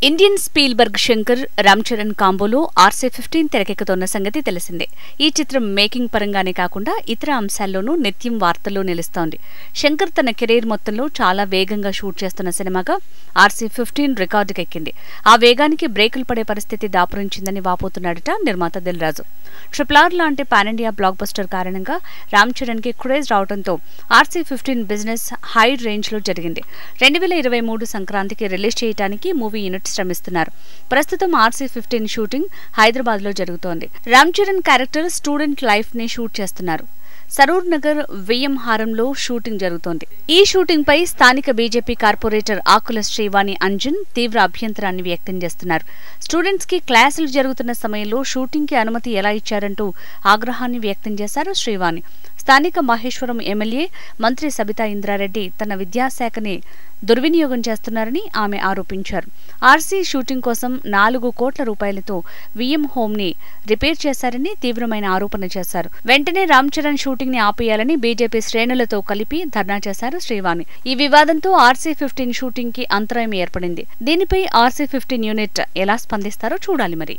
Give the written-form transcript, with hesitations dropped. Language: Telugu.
ఇండియన్ స్పీల్బర్గ్ శంకర్ రామ్ చరణ్ కాంబోలో RC-15 తెరకెక్కుతోన్న సంగతి తెలిసిందే. ఈ చిత్రం మేకింగ్ పరంగానే కాకుండా ఇతర అంశాల్లోనూ నిత్యం వార్తల్లో నిలుస్తోంది. శంకర్ తన కెరీర్ మొత్తంలో చాలా వేగంగా షూట్ చేస్తున్న సినిమాగా RC-15 రికార్డుకెక్కింది. ఆ వేగానికి బ్రేకులు పడే పరిస్థితి దాపురించిందని వాపోతున్నాడట నిర్మాత దిల్ రాజు. RRR లాంటి పాన్ ఇండియా బ్లాక్ బస్టర్ కారణంగా రామ్ చరణ్ కి క్రేజ్ రావడంతో RC-15 బిజినెస్ హై రేంజ్ లో జరిగింది. 2023 సంక్రాంతికి రిలీజ్ చేయడానికి మూవీ యూనిట్ శ్రమిస్తున్నారు. ప్రస్తుతం RC-15 షూటింగ్ హైదరాబాద్ లో జరుగుతోంది. Ram Charan character student life ని షూట్ చేస్తున్నారు. సరూర్ నగర్ విఎం హారంలో షూటింగ్ జరుగుతోంది. ఈ షూటింగ్ పై స్థానిక బీజేపీ కార్పొరేటర్ ఆకుల శ్రీవాణి అంజన్ తీవ్ర అభ్యంతరాన్ని వ్యక్తం చేస్తున్నారు. స్టూడెంట్స్ కి క్లాసులు జరుగుతున్న సమయంలో షూటింగ్ కి అనుమతి ఎలా ఇచ్చారంటూ ఆగ్రహాన్ని వ్యక్తం చేశారు శ్రీవాణి. స్థానిక మహేశ్వరం ఎమ్మెల్యే మంత్రి సబితా ఇంద్రారెడ్డి తన విద్యాశాఖని దుర్వినియోగం చేస్తున్నారని ఆమె ఆరోపించారు. RC షూటింగ్ కోసం 4 కోట్ల రూపాయలతో విఎం హోమ్ ని రిపేర్ చేశారని తీవ్రమైన ఆరోపణ చేశారు. వెంటనే రామ్ చరణ్ షూటింగ్ ని ఆపేయాలని బీజేపీ శ్రేణులతో కలిపి ధర్నా చేశారు శ్రీవాణి. ఈ వివాదంతో RC-15 షూటింగ్ కి అంతరాయం ఏర్పడింది. దీనిపై RC-15 యూనిట్ ఎలా స్పందిస్తారో చూడాలి మరి.